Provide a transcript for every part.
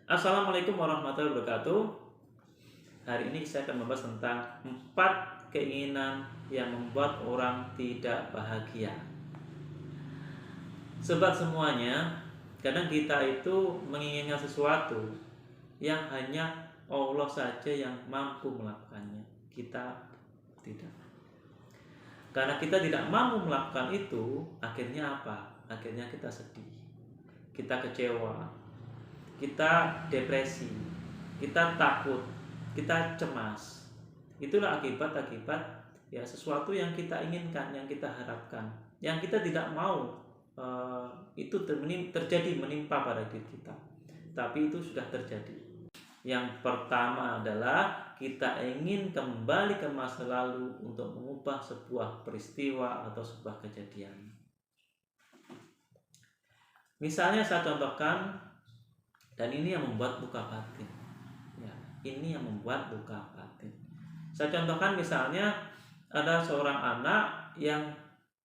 Assalamualaikum warahmatullahi wabarakatuh. Hari ini saya akan membahas tentang 4 keinginan yang membuat orang tidak bahagia. Sebab semuanya, kadang kita itu menginginkan sesuatu yang hanya Allah saja yang mampu melakukannya. Kita tidak. Karena kita tidak mampu melakukan itu, akhirnya apa? Akhirnya kita sedih, kita kecewa, kita depresi, kita takut, kita cemas. Itulah akibat-akibat ya sesuatu yang kita inginkan, yang kita harapkan, yang kita tidak mau itu terjadi menimpa pada diri kita. Tapi itu sudah terjadi. Yang pertama adalah kita ingin kembali ke masa lalu untuk mengubah sebuah peristiwa atau sebuah kejadian. Misalnya saya contohkan, dan ini yang membuat luka batin. Ya, ini yang membuat luka batin. Saya contohkan misalnya ada seorang anak yang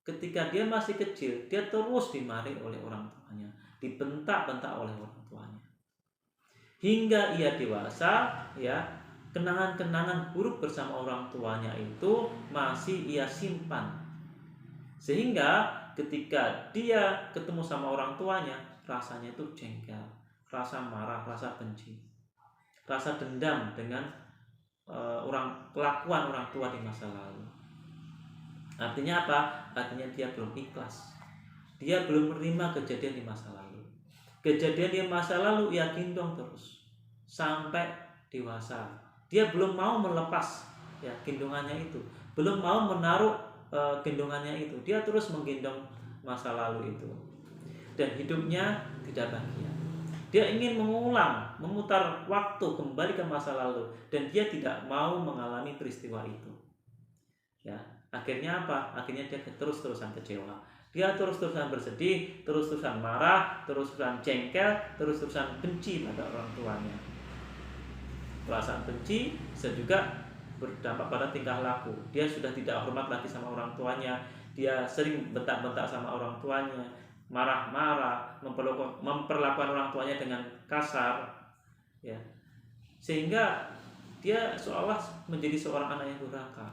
ketika dia masih kecil, dia terus dimarahi oleh orang tuanya, dibentak-bentak oleh orang tuanya. Hingga ia dewasa, ya, kenangan-kenangan buruk bersama orang tuanya itu masih ia simpan. Sehingga ketika dia ketemu sama orang tuanya, rasanya itu jengkel, rasa marah, rasa benci, rasa dendam dengan kelakuan orang tua di masa lalu. Artinya apa? Artinya dia belum ikhlas. Dia belum menerima kejadian di masa lalu. Kejadian di masa lalu ia gendong terus sampai dewasa. Dia belum mau melepas ya gendongannya itu, belum mau menaruh gendongannya itu. Dia terus menggendong masa lalu itu, dan hidupnya tidak bahagia. Dia ingin memutar waktu kembali ke masa lalu, dan dia tidak mau mengalami peristiwa itu. Ya, akhirnya apa? Akhirnya dia terus-terusan kecewa. Dia terus-terusan bersedih, terus-terusan marah, terus-terusan jengkel, terus-terusan benci pada orang tuanya. Perasaan benci juga berdampak pada tingkah laku. Dia sudah tidak hormat lagi sama orang tuanya. Dia sering bentak-bentak sama orang tuanya, marah-marah, memperlakukan orang tuanya dengan kasar, ya, sehingga dia seolah menjadi seorang anak yang durhaka.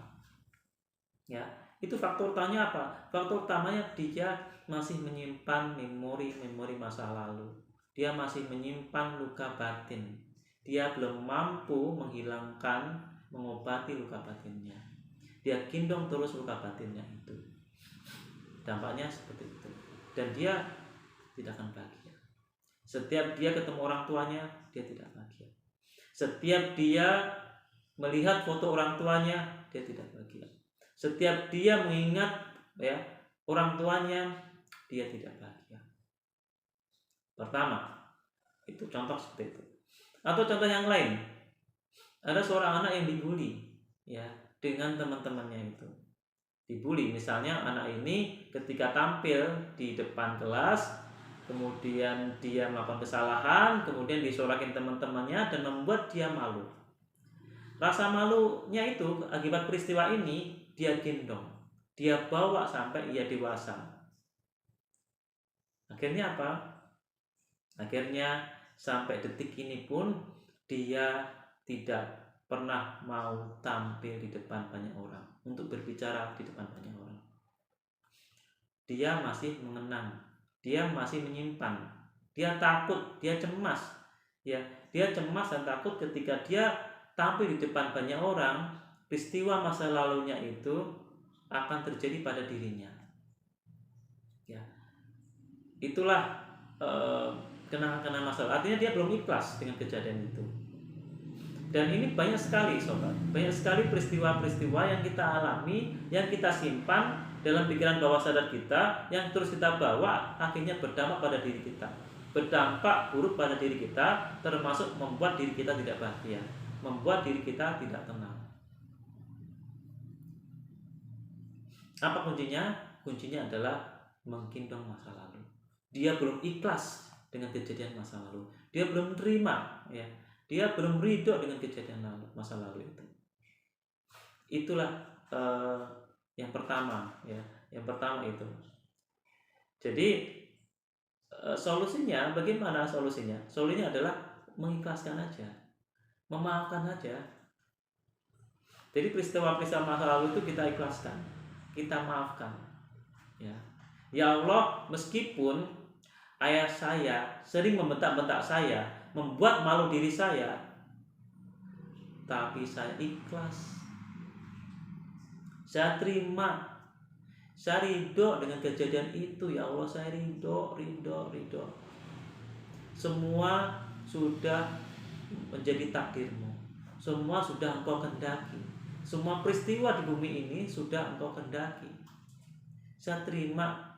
Ya, itu faktor utamanya apa? Faktor utamanya dia masih menyimpan memori-memori masa lalu. Dia masih menyimpan luka batin. Dia belum mampu menghilangkan, mengobati luka batinnya. Dia gendong terus luka batinnya itu. Dampaknya seperti itu. Dan dia tidak akan bahagia. Setiap dia ketemu orang tuanya, dia tidak bahagia. Setiap dia melihat foto orang tuanya, dia tidak bahagia. Setiap dia mengingat ya orang tuanya, dia tidak bahagia. Pertama, itu contoh seperti itu. Atau contoh yang lain, ada seorang anak yang dibully ya dengan teman-temannya itu. Dibully, misalnya anak ini ketika tampil di depan kelas, kemudian dia melakukan kesalahan, kemudian disolakin teman-temannya dan membuat dia malu. Rasa malunya itu akibat peristiwa ini dia gendong, dia bawa sampai ia dewasa. Akhirnya apa? Akhirnya sampai detik ini pun dia tidak pernah mau tampil di depan banyak orang, untuk berbicara di depan banyak orang. Dia masih mengenang, dia masih menyimpan, dia takut, dia cemas. Ya, dia cemas dan takut ketika dia tampil di depan banyak orang, peristiwa masa lalunya itu akan terjadi pada dirinya. Ya, itulah kenangan-kenangan masa lalu. Artinya dia belum ikhlas dengan kejadian itu. Dan ini banyak sekali sobat, banyak sekali peristiwa-peristiwa yang kita alami, yang kita simpan dalam pikiran bawah sadar kita, yang terus kita bawa, akhirnya berdampak pada diri kita, berdampak buruk pada diri kita, termasuk membuat diri kita tidak bahagia, membuat diri kita tidak tenang. Apa kuncinya? Kuncinya adalah menggendong masa lalu. Dia belum ikhlas dengan kejadian masa lalu. Dia belum terima, ya. Dia belum ridho dengan kejadian masa lalu itu. Itulah yang pertama, ya. Yang pertama itu. Jadi solusinya, bagaimana solusinya? Solusinya adalah mengikhlaskan aja, memaafkan aja. Jadi peristiwa-peristiwa masa lalu itu kita ikhlaskan, kita maafkan. Ya, ya Allah, meskipun ayah saya sering membentak-bentak saya, membuat malu diri saya, tapi saya ikhlas. Saya terima, saya ridho dengan kejadian itu. Ya Allah, saya ridho. Semua sudah menjadi takdirmu, semua sudah Engkau kehendaki, semua peristiwa di bumi ini sudah Engkau kehendaki. Saya terima,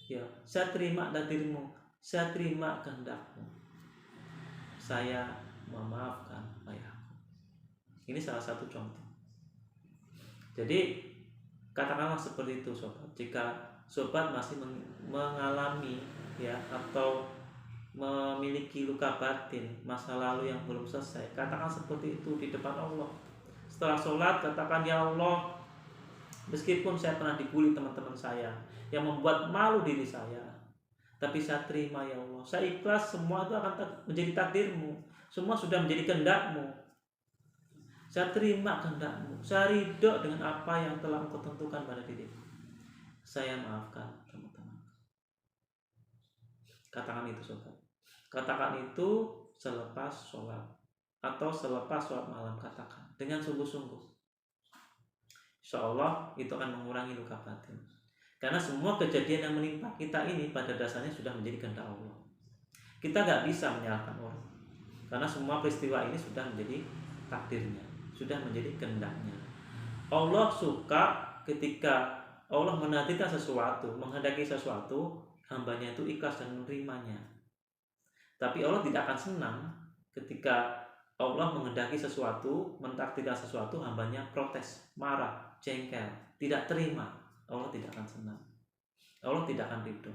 ya, saya terima takdirmu, saya terima kehendakmu, saya memaafkan ayahku. Ini salah satu contoh. Jadi katakanlah seperti itu sobat. Jika sobat masih mengalami, ya, atau memiliki luka batin masa lalu yang belum selesai, katakan seperti itu di depan Allah. Setelah sholat katakan, ya Allah, meskipun saya pernah dibully teman-teman saya yang membuat malu diri saya, tapi saya terima ya Allah, saya ikhlas, semua itu akan menjadi takdirmu, semua sudah menjadi kehendakmu. Saya terima kehendakmu, saya ridho dengan apa yang telah Engkau tentukan pada diriku. Saya maafkan teman-teman. Katakan itu sobat. Katakan itu selepas sholat atau selepas sholat malam, katakan dengan sungguh-sungguh. Insya Allah itu akan mengurangi luka batin. Karena semua kejadian yang menimpa kita ini pada dasarnya sudah menjadi kehendak Allah. Kita gak bisa menyalahkan orang, karena semua peristiwa ini sudah menjadi takdirnya, sudah menjadi kehendaknya. Allah suka ketika Allah menantikan sesuatu, menghendaki sesuatu, hambanya itu ikhlas dan menerimanya. Tapi Allah tidak akan senang ketika Allah menghendaki sesuatu, mentakdirkan sesuatu, hambanya protes, marah, jengkel, tidak terima. Allah tidak akan senang, Allah tidak akan ridho.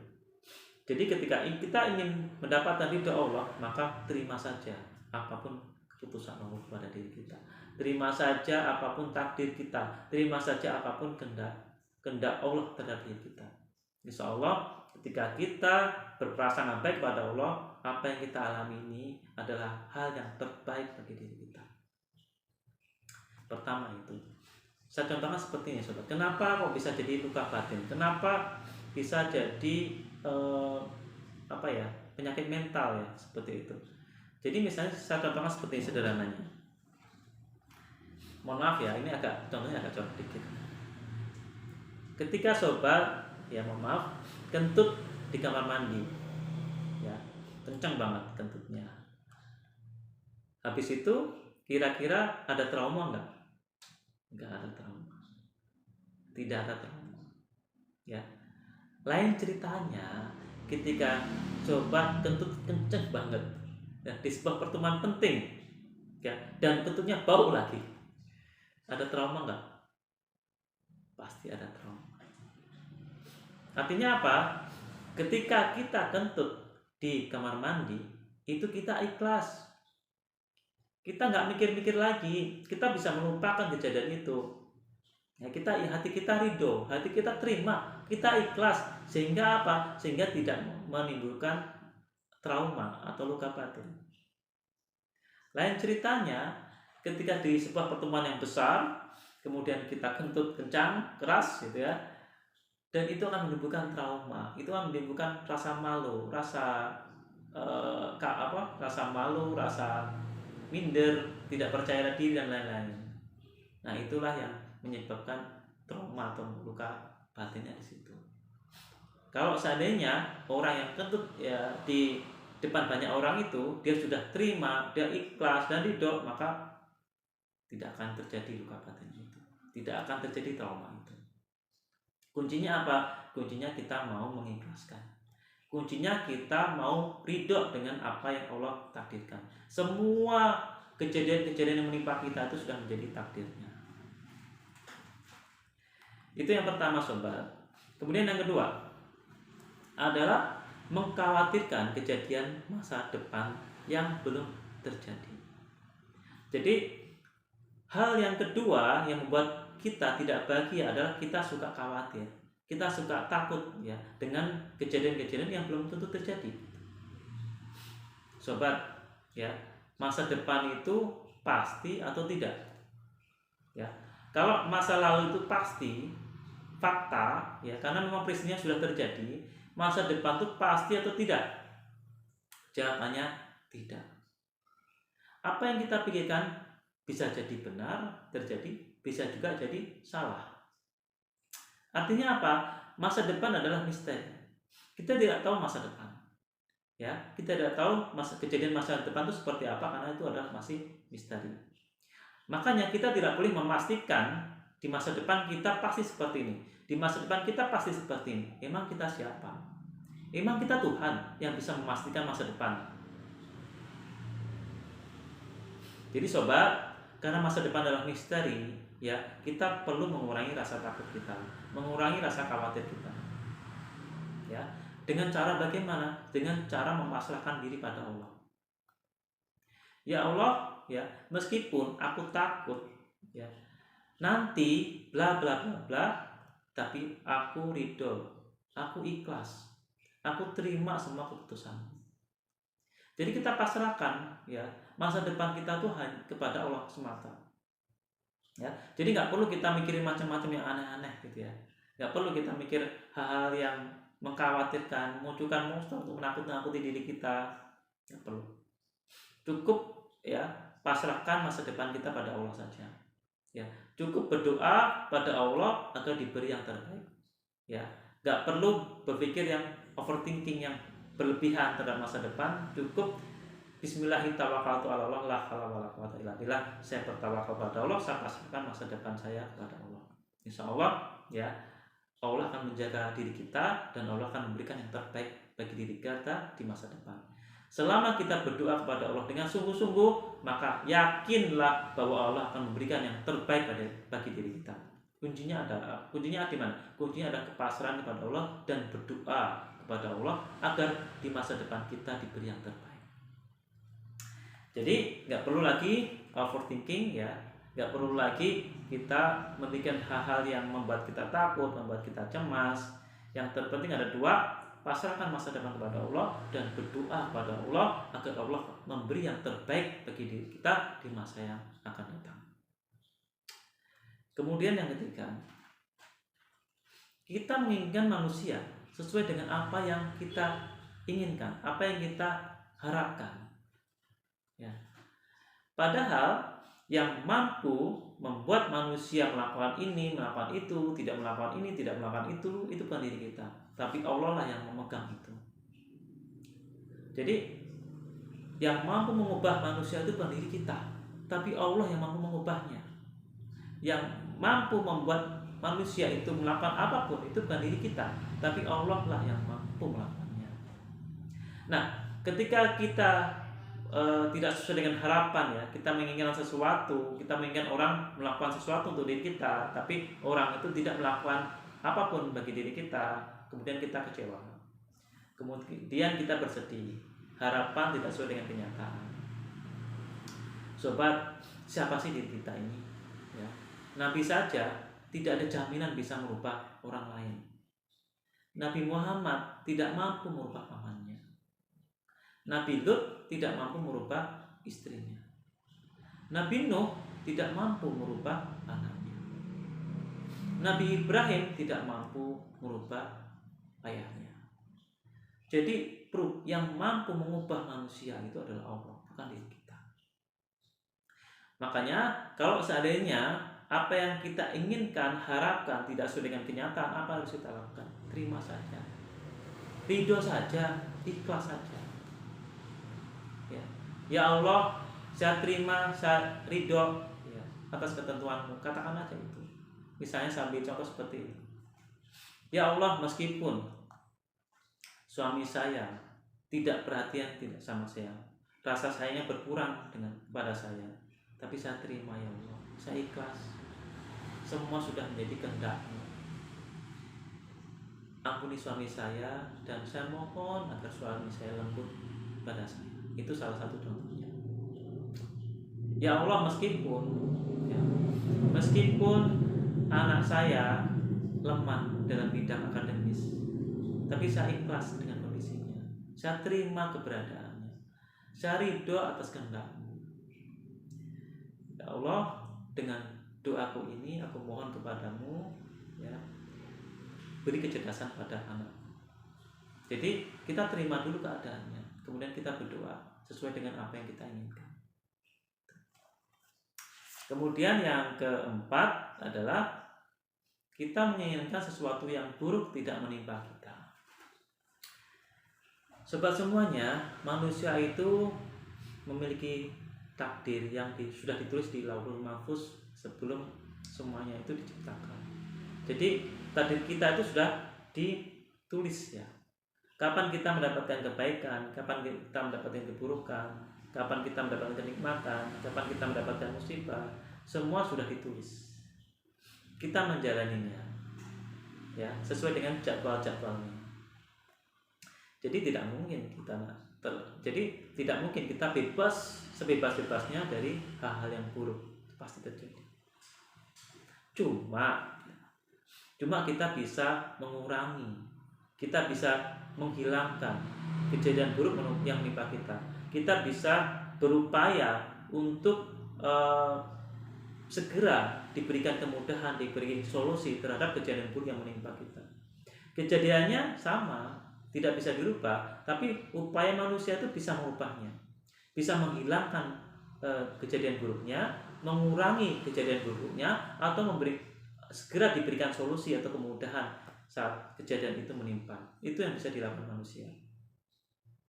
Jadi ketika kita ingin mendapatkan ridho Allah, maka terima saja apapun keputusan Allah kepada diri kita, terima saja apapun takdir kita, terima saja apapun kehendak Allah terhadap diri kita. Insya Allah ketika kita berprasangka baik pada Allah, apa yang kita alami ini adalah hal yang terbaik bagi diri kita. Pertama itu, saya contohkan seperti ini sobat. Kenapa kok bisa jadi luka batin? Kenapa bisa jadi penyakit mental ya, seperti itu. Jadi misalnya saya contohkan seperti ini sederhananya. Mohon maaf ya, ini contohnya agak jauh dikit. Ketika sobat, ya mohon maaf, kentut di kamar mandi, ya, kencang banget kentutnya. Habis itu kira-kira ada trauma enggak? Enggak ada trauma, tidak ada trauma, ya. Lain ceritanya ketika sobat kentut kencang banget, ya, di sebuah pertemuan penting, ya, dan kentutnya bau lagi, ada trauma enggak? Pasti ada trauma. Artinya apa? Ketika kita kentut di kamar mandi, itu kita ikhlas, kita nggak mikir-mikir lagi, kita bisa melupakan kejadian itu. Ya, hati kita ridho, hati kita terima, kita ikhlas, sehingga apa? Sehingga tidak menimbulkan trauma atau luka batin. Lain ceritanya ketika di sebuah pertemuan yang besar, kemudian kita kentut kencang, keras, gitu ya, dan itu akan menimbulkan trauma, itu akan menimbulkan rasa malu, rasa malu, rasa minder, tidak percaya diri dan lain-lain. Nah, itulah yang menyebabkan trauma atau luka batinnya di situ. Kalau seandainya orang yang kentut ya di depan banyak orang itu, dia sudah terima, dia ikhlas dan ridho, maka tidak akan terjadi luka batin itu, tidak akan terjadi trauma itu. Kuncinya apa? Kuncinya kita mau mengikhlaskan. Kuncinya kita mau ridho dengan apa yang Allah takdirkan. Semua kejadian-kejadian yang menimpa kita itu sudah menjadi takdirnya. Itu yang pertama sobat. Kemudian yang kedua adalah mengkhawatirkan kejadian masa depan yang belum terjadi. Jadi hal yang kedua yang membuat kita tidak bahagia adalah kita suka khawatir, kita suka takut ya dengan kejadian-kejadian yang belum tentu terjadi. Sobat, ya, masa depan itu pasti atau tidak? Ya, kalau masa lalu itu pasti, fakta, ya, karena memang peristiwanya sudah terjadi. Masa depan itu pasti atau tidak? Jawabannya tidak. Apa yang kita pikirkan bisa jadi benar terjadi, bisa juga jadi salah. Artinya apa? Masa depan adalah misteri. Kita tidak tahu masa depan. Ya, kita tidak tahu kejadian masa depan itu seperti apa, karena itu adalah masih misteri. Makanya kita tidak boleh memastikan di masa depan kita pasti seperti ini, di masa depan kita pasti seperti ini. Emang kita siapa? Emang kita Tuhan yang bisa memastikan masa depan? Jadi sobat, karena masa depan adalah misteri, ya, kita perlu mengurangi rasa takut kita, mengurangi rasa khawatir kita. Ya, dengan cara bagaimana? Dengan cara memasrahkan diri pada Allah. Ya Allah, ya, meskipun aku takut, ya, nanti bla bla bla bla, tapi aku ridho, aku ikhlas, aku terima semua keputusanmu. Jadi kita pasrahkan, ya, masa depan kita tuh hanya kepada Allah semata. Ya, jadi nggak perlu kita mikirin macam-macam yang aneh-aneh gitu ya. Nggak perlu kita mikir hal-hal yang mengkhawatirkan, munculkan monster untuk menakut-nakuti diri kita. Nggak perlu. Cukup, ya, pasrahkan masa depan kita pada Allah saja. Ya, cukup berdoa pada Allah agar diberi yang terbaik. Ya, nggak perlu berpikir yang overthinking yang berlebihan terhadap masa depan. Cukup Bismillahirrahmanirrahim, la haula wala quwwata illa billah. Saya bertawakal pada Allah, saya pasrahkan masa depan saya kepada Allah. Insya Allah, ya, Allah akan menjaga diri kita dan Allah akan memberikan yang terbaik bagi diri kita di masa depan. Selama kita berdoa kepada Allah dengan sungguh-sungguh, maka yakinlah bahwa Allah akan memberikan yang terbaik bagi diri kita. Kuncinya di mana? Kuncinya ada kepasrahan kepada Allah dan berdoa kepada Allah agar di masa depan kita diberi yang terbaik. Jadi nggak perlu lagi overthinking, ya, nggak perlu lagi kita memikirkan hal-hal yang membuat kita takut, membuat kita cemas. Yang terpenting ada dua: pasrahkan masa depan kepada Allah dan berdoa kepada Allah agar Allah memberi yang terbaik bagi diri kita di masa yang akan datang. Kemudian yang ketiga, kita menginginkan manusia sesuai dengan apa yang kita inginkan, apa yang kita harapkan. Ya. Padahal yang mampu membuat manusia melakukan ini, melakukan itu, tidak melakukan ini, tidak melakukan itu bukan diri kita, tapi Allah lah yang memegang itu. Jadi yang mampu mengubah manusia itu bukan diri kita, tapi Allah yang mampu mengubahnya. Yang mampu membuat manusia itu melakukan apapun itu bukan diri kita, tapi Allah lah yang mampu melakukannya. Nah, ketika kita tidak sesuai dengan harapan, ya, kita menginginkan sesuatu, kita menginginkan orang melakukan sesuatu untuk diri kita, tapi orang itu tidak melakukan apapun bagi diri kita, kemudian kita kecewa, kemudian kita bersedih, harapan tidak sesuai dengan kenyataan. Sobat, siapa sih diri kita ini? Ya, Nabi saja tidak ada jaminan bisa merubah orang lain. Nabi Muhammad tidak mampu merubah pamannya. Nabi Lut tidak mampu merubah istrinya. Nabi Nuh tidak mampu merubah anaknya. Nabi Ibrahim tidak mampu merubah ayahnya. Jadi yang mampu mengubah manusia itu adalah Allah, bukan diri kita. Makanya kalau seandainya apa yang kita inginkan, harapkan tidak sesuai dengan kenyataan, apa harus kita lakukan? Terima saja, ridho saja, ikhlas saja. Ya Allah, saya terima, saya ridho, ya, atas ketentuanmu. Katakan aja itu. Misalnya saya ambil contoh seperti ini. Ya Allah, meskipun suami saya tidak perhatian tidak sama saya, rasa sayangnya berkurang kepada saya, tapi saya terima ya Allah, saya ikhlas. Semua sudah menjadi kehendak-Mu. Ampuni suami saya dan saya mohon agar suami saya lembut pada saya. Itu salah satu contohnya. Ya Allah, meskipun anak saya lemah dalam bidang akademis, tapi saya ikhlas dengan kondisinya. Saya terima keberadaannya. Saya ridho atas kehendak-Mu. Ya Allah, dengan doaku ini aku mohon kepadamu, ya, beri kecerdasan pada anakku. Jadi kita terima dulu keadaannya, kemudian kita berdoa sesuai dengan apa yang kita inginkan. Kemudian yang keempat adalah kita menginginkan sesuatu yang buruk tidak menimpa kita. Sebab semuanya manusia itu memiliki takdir yang sudah ditulis di Lauhul Mahfuz sebelum semuanya itu diciptakan. Jadi takdir kita itu sudah ditulis, ya. Kapan kita mendapatkan kebaikan, kapan kita mendapatkan keburukan, kapan kita mendapatkan kenikmatan, kapan kita mendapatkan musibah, semua sudah ditulis. Kita menjalaninya, ya, sesuai dengan jadwal-jadwalnya. Jadi tidak mungkin kita bebas sebebas-bebasnya dari hal-hal yang buruk, pasti terjadi. Cuma kita bisa mengurangi, kita bisa menghilangkan kejadian buruk yang menimpa kita. Kita bisa berupaya untuk segera diberikan kemudahan, diberi solusi terhadap kejadian buruk yang menimpa kita. Kejadiannya sama, tidak bisa dirubah, tapi upaya manusia itu bisa mengubahnya, bisa menghilangkan kejadian buruknya, mengurangi kejadian buruknya, atau segera diberikan solusi atau kemudahan saat kejadian itu menimpa. Itu yang bisa dilakukan manusia.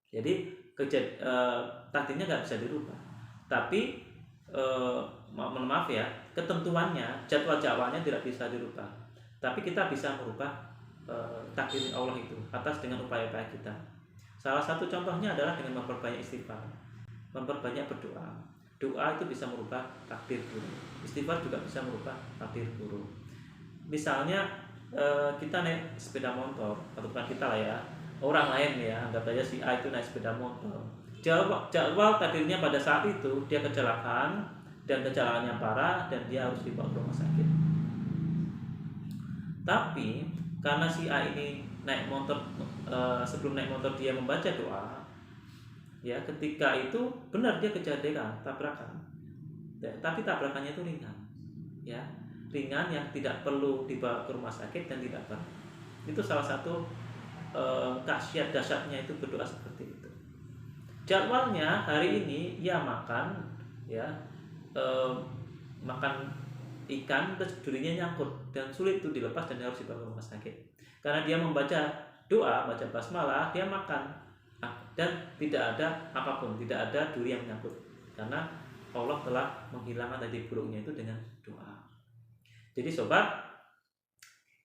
Jadi takdirnya nggak bisa dirubah, tapi maaf ya, ketentuannya, jadwal-jadwalnya tidak bisa dirubah, tapi kita bisa merubah takdir Allah itu atas dengan upaya-upaya kita. Salah satu contohnya adalah dengan memperbanyak istighfar, memperbanyak berdoa. Doa itu bisa merubah takdir buruk, istighfar juga bisa merubah takdir buruk. Misalnya kita naik sepeda motor, atau bukan kita lah ya, orang lain ya, anggap aja si A itu naik sepeda motor. Jadwal takdirnya pada saat itu dia kecelakaan, dan kecelakaannya parah, dan dia harus dibawa ke rumah sakit. Tapi karena si A ini naik motor, sebelum naik motor dia membaca doa, ya, ketika itu benar dia kejadian tabrakan, ya, tapi tabrakannya itu ringan, ya, ringan yang tidak perlu dibawa ke rumah sakit dan tidak berat. Itu salah satu khasiat dasarnya itu berdoa seperti itu. Jadwalnya hari ini ya makan, ya, makan ikan, terus durinya nyangkut dan sulit itu dilepas dan harus dibawa ke rumah sakit. Karena dia membaca doa, baca basmalah, dia makan, dan tidak ada apapun, tidak ada duri yang menyangkut, karena Allah telah menghilangkan takdir buruknya itu dengan doa. Jadi sobat,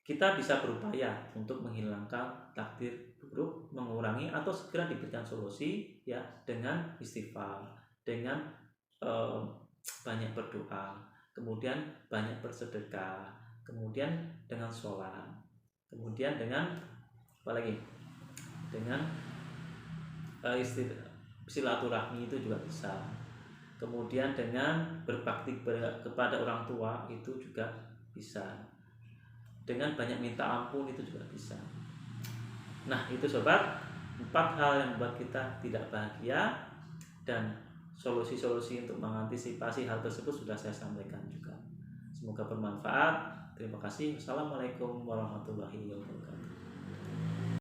kita bisa berupaya untuk menghilangkan takdir buruk, mengurangi atau segera diberikan solusi, ya, dengan istighfar, dengan banyak berdoa, kemudian banyak bersedekah, kemudian dengan sholat, kemudian dengan apa lagi, dengan silaturahmi itu juga bisa, kemudian dengan berbakti kepada orang tua itu juga bisa, dengan banyak minta ampun itu juga bisa. Nah itu sobat, 4 hal yang membuat kita tidak bahagia, dan solusi-solusi untuk mengantisipasi hal tersebut sudah saya sampaikan juga. Semoga bermanfaat. Terima kasih. Wassalamualaikum warahmatullahi wabarakatuh.